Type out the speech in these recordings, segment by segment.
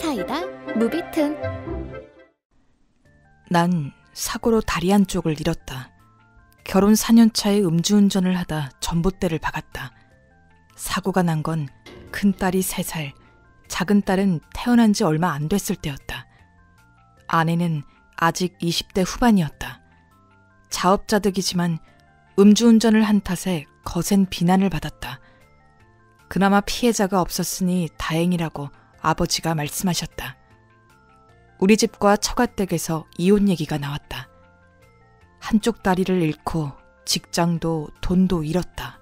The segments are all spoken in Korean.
사이다 무비튼. 난 사고로 다리 한쪽을 잃었다. 결혼 4년 차에 음주운전을 하다 전봇대를 박았다. 사고가 난 건 큰딸이 3살, 작은딸은 태어난 지 얼마 안 됐을 때였다. 아내는 아직 20대 후반이었다. 자업자득이지만 음주운전을 한 탓에 거센 비난을 받았다. 그나마 피해자가 없었으니 다행이라고 아버지가 말씀하셨다. 우리 집과 처가댁에서 이혼 얘기가 나왔다. 한쪽 다리를 잃고 직장도 돈도 잃었다.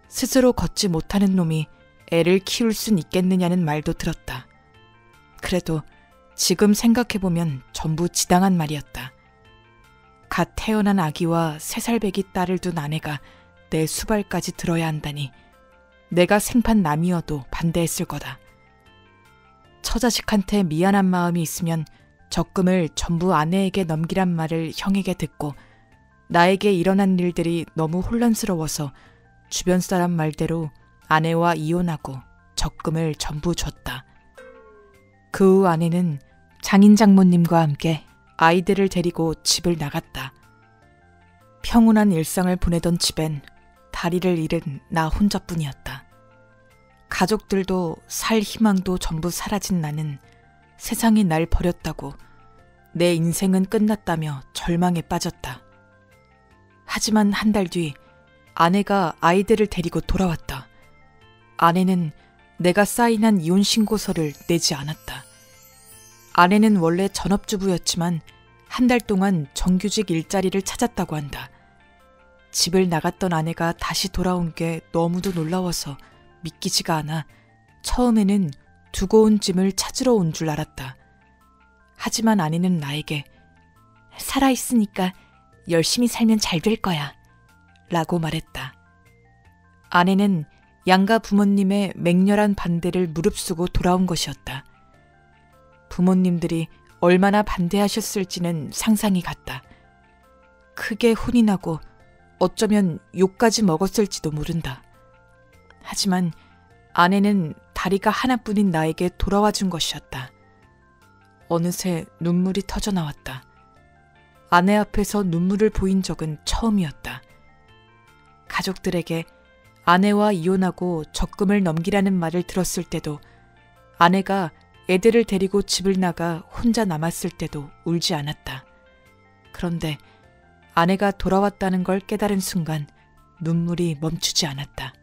스스로 걷지 못하는 놈이 애를 키울 순 있겠느냐는 말도 들었다. 그래도 지금 생각해보면 전부 지당한 말이었다. 갓 태어난 아기와 3살배기 딸을 둔 아내가 내 수발까지 들어야 한다니 내가 생판 남이어도 반대했을 거다. 처자식한테 미안한 마음이 있으면 적금을 전부 아내에게 넘기란 말을 형에게 듣고 나에게 일어난 일들이 너무 혼란스러워서 주변 사람 말대로 아내와 이혼하고 적금을 전부 줬다. 그 후 아내는 장인 장모님과 함께 아이들을 데리고 집을 나갔다. 평온한 일상을 보내던 집엔 다리를 잃은 나 혼자뿐이었다. 가족들도 살 희망도 전부 사라진 나는 세상이 날 버렸다고 내 인생은 끝났다며 절망에 빠졌다. 하지만 한 달 뒤 아내가 아이들을 데리고 돌아왔다. 아내는 내가 사인한 이혼 신고서를 내지 않았다. 아내는 원래 전업주부였지만 한 달 동안 정규직 일자리를 찾았다고 한다. 집을 나갔던 아내가 다시 돌아온 게 너무도 놀라워서 믿기지가 않아 처음에는 두고 온 짐을 찾으러 온 줄 알았다. 하지만 아내는 나에게 살아있으니까 열심히 살면 잘 될 거야 라고 말했다. 아내는 양가 부모님의 맹렬한 반대를 무릅쓰고 돌아온 것이었다. 부모님들이 얼마나 반대하셨을지는 상상이 갔다. 크게 혼이 나고 어쩌면 욕까지 먹었을지도 모른다. 하지만 아내는 다리가 하나뿐인 나에게 돌아와 준 것이었다. 어느새 눈물이 터져 나왔다. 아내 앞에서 눈물을 보인 적은 처음이었다. 가족들에게 아내와 이혼하고 적금을 넘기라는 말을 들었을 때도, 아내가 애들을 데리고 집을 나가 혼자 남았을 때도 울지 않았다. 그런데 아내가 돌아왔다는 걸 깨달은 순간 눈물이 멈추지 않았다.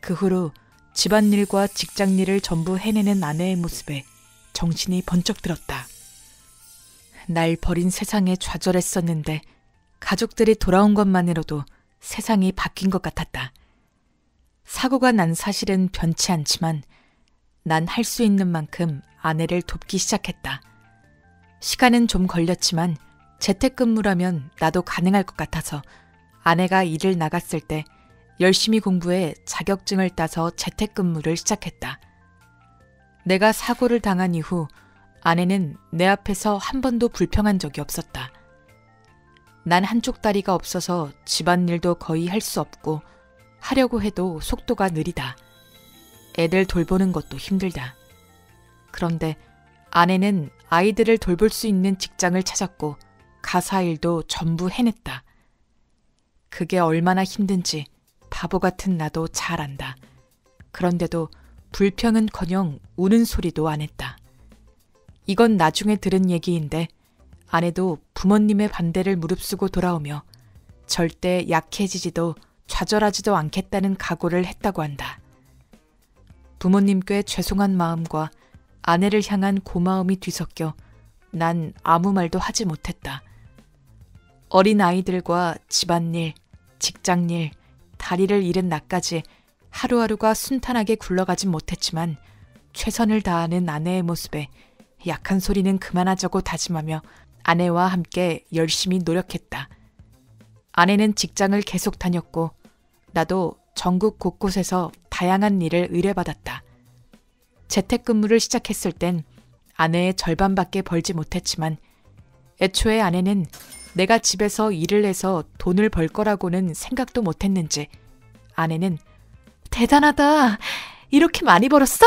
그 후로 집안일과 직장일을 전부 해내는 아내의 모습에 정신이 번쩍 들었다. 날 버린 세상에 좌절했었는데 가족들이 돌아온 것만으로도 세상이 바뀐 것 같았다. 사고가 난 사실은 변치 않지만 난 할 수 있는 만큼 아내를 돕기 시작했다. 시간은 좀 걸렸지만 재택근무라면 나도 가능할 것 같아서 아내가 일을 나갔을 때 열심히 공부해 자격증을 따서 재택근무를 시작했다. 내가 사고를 당한 이후 아내는 내 앞에서 한 번도 불평한 적이 없었다. 난 한쪽 다리가 없어서 집안일도 거의 할 수 없고 하려고 해도 속도가 느리다. 애들 돌보는 것도 힘들다. 그런데 아내는 아이들을 돌볼 수 있는 직장을 찾았고 가사일도 전부 해냈다. 그게 얼마나 힘든지 바보 같은 나도 잘 안다. 그런데도 불평은커녕 우는 소리도 안 했다. 이건 나중에 들은 얘기인데 아내도 부모님의 반대를 무릅쓰고 돌아오며 절대 약해지지도 좌절하지도 않겠다는 각오를 했다고 한다. 부모님께 죄송한 마음과 아내를 향한 고마움이 뒤섞여 난 아무 말도 하지 못했다. 어린 아이들과 집안일, 직장일, 다리를 잃은 나까지 하루하루가 순탄하게 굴러가진 못했지만 최선을 다하는 아내의 모습에 약한 소리는 그만하자고 다짐하며 아내와 함께 열심히 노력했다. 아내는 직장을 계속 다녔고 나도 전국 곳곳에서 다양한 일을 의뢰받았다. 재택근무를 시작했을 땐 아내의 절반밖에 벌지 못했지만 애초에 아내는 내가 집에서 일을 해서 돈을 벌 거라고는 생각도 못했는지 아내는 대단하다, 이렇게 많이 벌었어?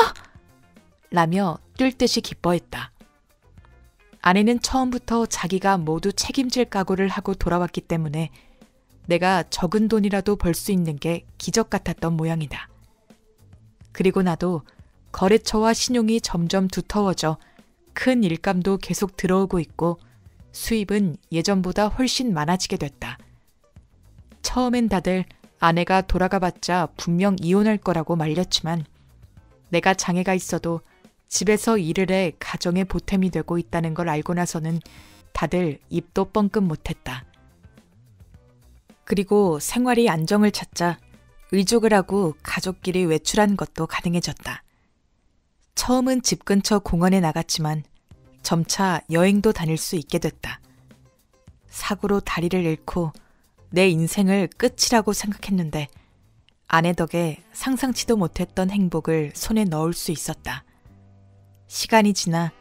라며 뛸 듯이 기뻐했다. 아내는 처음부터 자기가 모두 책임질 각오를 하고 돌아왔기 때문에 내가 적은 돈이라도 벌 수 있는 게 기적 같았던 모양이다. 그리고 나도 거래처와 신용이 점점 두터워져 큰 일감도 계속 들어오고 있고 수입은 예전보다 훨씬 많아지게 됐다. 처음엔 다들 아내가 돌아가봤자 분명 이혼할 거라고 말렸지만 내가 장애가 있어도 집에서 일을 해 가정의 보탬이 되고 있다는 걸 알고 나서는 다들 입도 뻥끗 못했다. 그리고 생활이 안정을 찾자 의족을 하고 가족끼리 외출한 것도 가능해졌다. 처음은 집 근처 공원에 나갔지만 점차 여행도 다닐 수 있게 됐다. 사고로 다리를 잃고 내 인생을 끝이라고 생각했는데 아내 덕에 상상치도 못했던 행복을 손에 넣을 수 있었다. 시간이 지나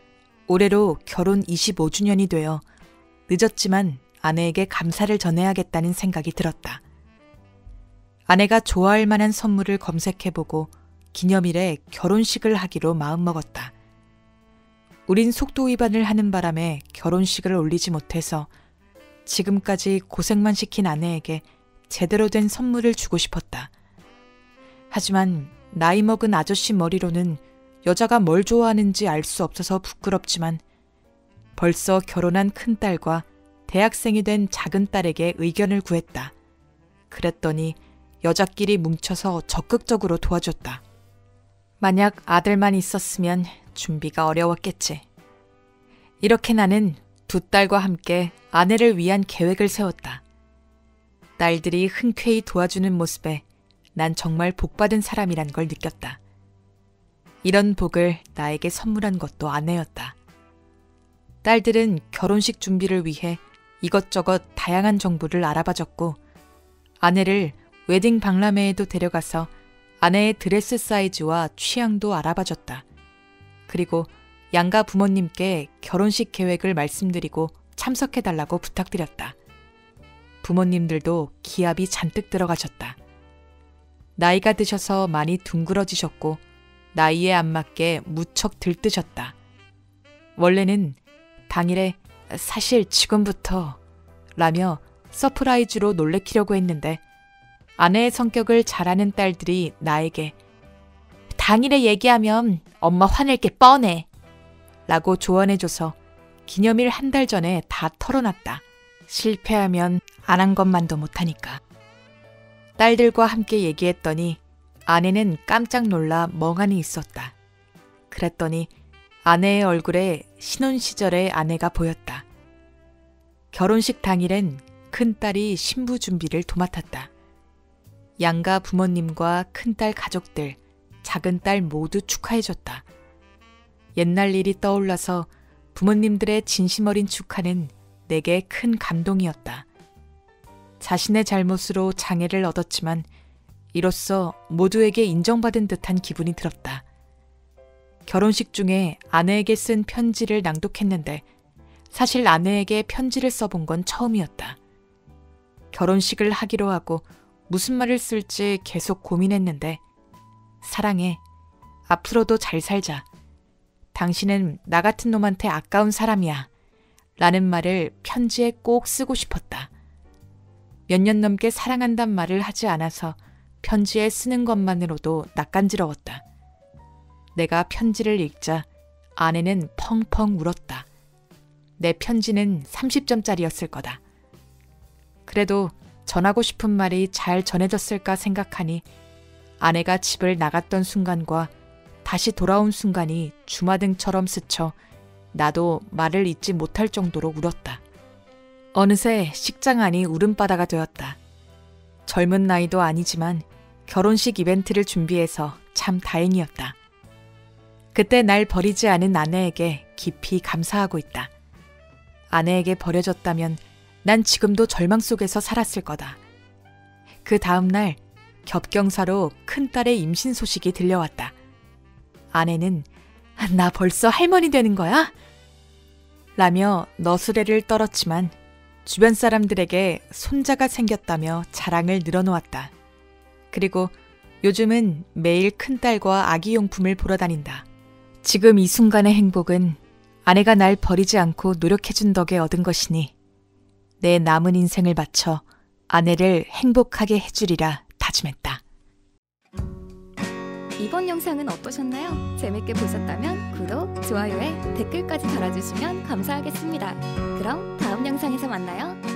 올해로 결혼 25주년이 되어 늦었지만 아내에게 감사를 전해야겠다는 생각이 들었다. 아내가 좋아할 만한 선물을 검색해보고 기념일에 결혼식을 하기로 마음먹었다. 우린 속도 위반을 하는 바람에 결혼식을 올리지 못해서 지금까지 고생만 시킨 아내에게 제대로 된 선물을 주고 싶었다. 하지만 나이 먹은 아저씨 머리로는 여자가 뭘 좋아하는지 알 수 없어서 부끄럽지만 벌써 결혼한 큰딸과 대학생이 된 작은딸에게 의견을 구했다. 그랬더니 여자끼리 뭉쳐서 적극적으로 도와줬다. 만약 아들만 있었으면 준비가 어려웠겠지. 이렇게 나는 두 딸과 함께 아내를 위한 계획을 세웠다. 딸들이 흔쾌히 도와주는 모습에 난 정말 복받은 사람이란 걸 느꼈다. 이런 복을 나에게 선물한 것도 아내였다. 딸들은 결혼식 준비를 위해 이것저것 다양한 정보를 알아봐줬고 아내를 웨딩 박람회에도 데려가서 아내의 드레스 사이즈와 취향도 알아봐줬다. 그리고 양가 부모님께 결혼식 계획을 말씀드리고 참석해달라고 부탁드렸다. 부모님들도 기합이 잔뜩 들어가셨다. 나이가 드셔서 많이 둥그러지셨고 나이에 안 맞게 무척 들뜨셨다. 원래는 당일에 사실 지금부터 라며 서프라이즈로 놀래키려고 했는데 아내의 성격을 잘 아는 딸들이 나에게 당일에 얘기하면 엄마 화낼 게 뻔해 라고 조언해줘서 기념일 한 달 전에 다 털어놨다. 실패하면 안 한 것만도 못하니까. 딸들과 함께 얘기했더니 아내는 깜짝 놀라 멍하니 있었다. 그랬더니 아내의 얼굴에 신혼 시절의 아내가 보였다. 결혼식 당일엔 큰딸이 신부 준비를 도맡았다. 양가 부모님과 큰딸 가족들, 작은딸 모두 축하해줬다. 옛날 일이 떠올라서 부모님들의 진심 어린 축하는 내게 큰 감동이었다. 자신의 잘못으로 장애를 얻었지만 이로써 모두에게 인정받은 듯한 기분이 들었다. 결혼식 중에 아내에게 쓴 편지를 낭독했는데 사실 아내에게 편지를 써본 건 처음이었다. 결혼식을 하기로 하고 무슨 말을 쓸지 계속 고민했는데 사랑해. 앞으로도 잘 살자. 당신은 나 같은 놈한테 아까운 사람이야. 라는 말을 편지에 꼭 쓰고 싶었다. 몇 년 넘게 사랑한단 말을 하지 않아서 편지에 쓰는 것만으로도 낯간지러웠다. 내가 편지를 읽자 아내는 펑펑 울었다. 내 편지는 30점짜리였을 거다. 그래도 전하고 싶은 말이 잘 전해졌을까 생각하니 아내가 집을 나갔던 순간과 다시 돌아온 순간이 주마등처럼 스쳐 나도 말을 잇지 못할 정도로 울었다. 어느새 식장 안이 울음바다가 되었다. 젊은 나이도 아니지만 결혼식 이벤트를 준비해서 참 다행이었다. 그때 날 버리지 않은 아내에게 깊이 감사하고 있다. 아내에게 버려졌다면 난 지금도 절망 속에서 살았을 거다. 그 다음 날 겹경사로 큰딸의 임신 소식이 들려왔다. 아내는 나 벌써 할머니 되는 거야? 라며 너스레를 떨었지만 주변 사람들에게 손자가 생겼다며 자랑을 늘어놓았다. 그리고 요즘은 매일 큰딸과 아기용품을 보러 다닌다. 지금 이 순간의 행복은 아내가 날 버리지 않고 노력해준 덕에 얻은 것이니 내 남은 인생을 바쳐 아내를 행복하게 해주리라 다짐했다. 이번 영상은 어떠셨나요? 재밌게 보셨다면 구독, 좋아요에 댓글까지 달아주시면 감사하겠습니다. 그럼 다음 영상에서 만나요.